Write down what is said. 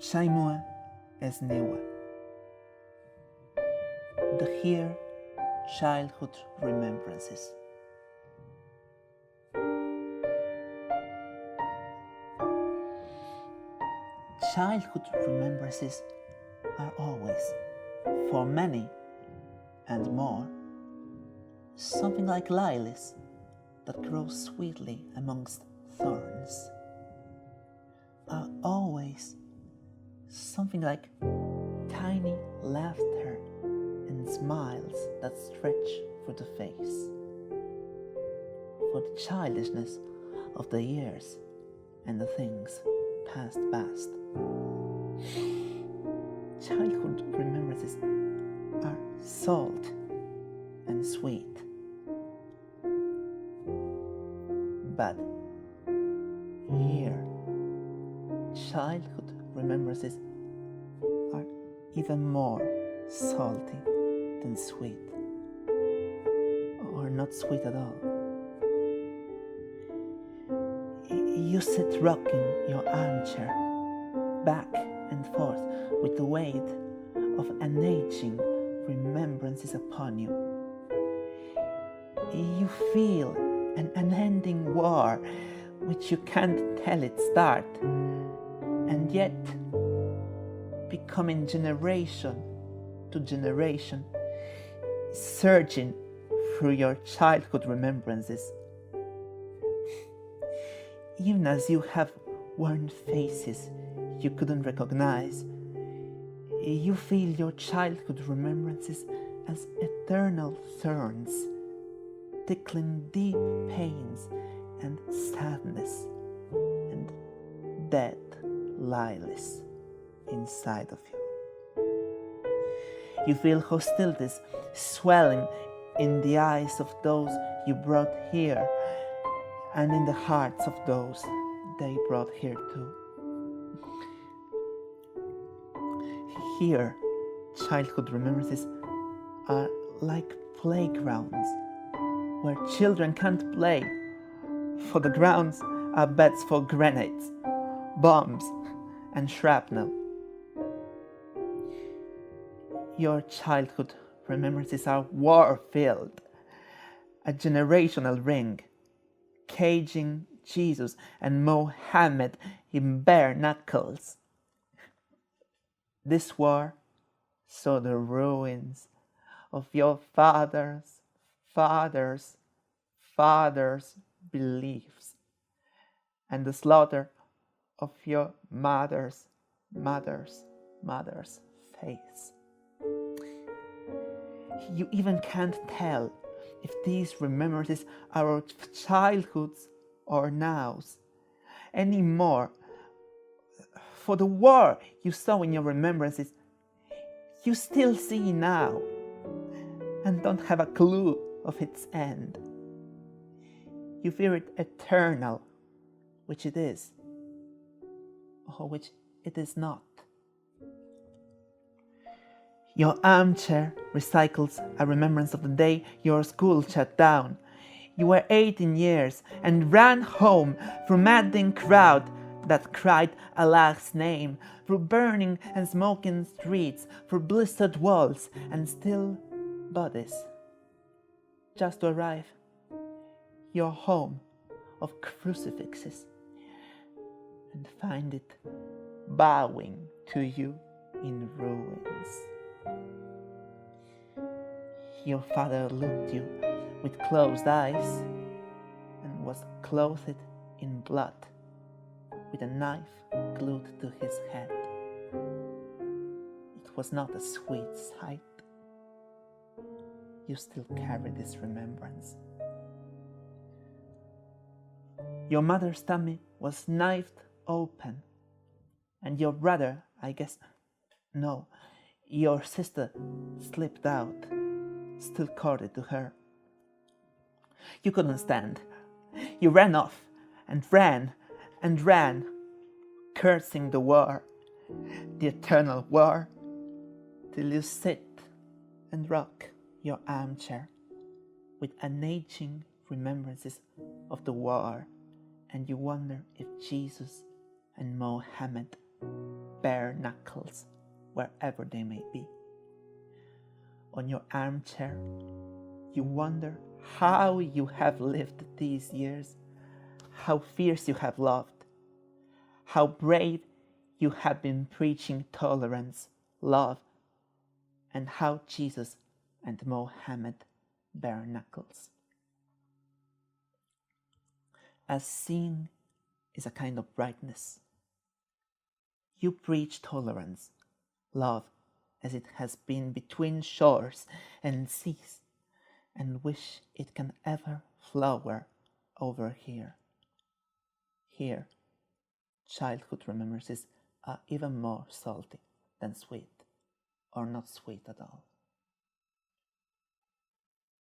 Shaimua es Niwa. The Here Childhood Remembrances. Childhood remembrances are always, for many and more, something like lilies that grow sweetly amongst thorns, are always something like tiny laughter and smiles that stretch through the face, for the childishness of the years and the things past. Childhood remembrances are salt and sweet, but here childhood remembrances are even more salty than sweet, or not sweet at all. You sit rocking your armchair back and forth with the weight of an aging remembrances upon you. You feel an unending war which you can't tell it start, and yet becoming generation to generation, surging through your childhood remembrances. Even as you have worn faces you couldn't recognize, you feel your childhood remembrances as eternal thorns, tickling deep pains and sadness and dead lilies inside of you. You feel hostilities swelling in the eyes of those you brought here, and in the hearts of those they brought here too. Here, childhood remembrances are like playgrounds where children can't play, for the grounds are beds for grenades, bombs, and shrapnel. Your childhood remembrances are war-filled, a generational ring, caging Jesus and Mohammed in bare knuckles. This war saw the ruins of your fathers' beliefs, and the slaughter of your mother's faiths. You even can't tell if these remembrances are of childhoods or nows anymore, for the war you saw in your remembrances you still see now and don't have a clue of its end. You fear it eternal, which it is, or which it is not. Your armchair recycles a remembrance of the day your school shut down. You were 18 years and ran home through madding crowd that cried Allah's name, through burning and smoking streets, through blistered walls and still bodies, just to arrive your home of crucifixes and find it bowing to you in ruins. Your father looked you with closed eyes and was clothed in blood, with a knife glued to his head. It was not a sweet sight. You still carry this remembrance. Your mother's tummy was knifed open, and your brother, your sister slipped out, still corded to her. You couldn't stand. You ran off and ran, cursing the war, the eternal war, till you sit and rock your armchair with unaging remembrances of the war, and you wonder if Jesus and Mohammed bare knuckles, wherever they may be. On your armchair, you wonder how you have lived these years, how fierce you have loved, how brave you have been preaching tolerance, love, and how Jesus and Mohammed bare knuckles. As seeing is a kind of brightness, you preach tolerance, love, as it has been between shores and seas, and wish it can ever flower over here. Here, childhood remembrances are even more salty than sweet, or not sweet at all.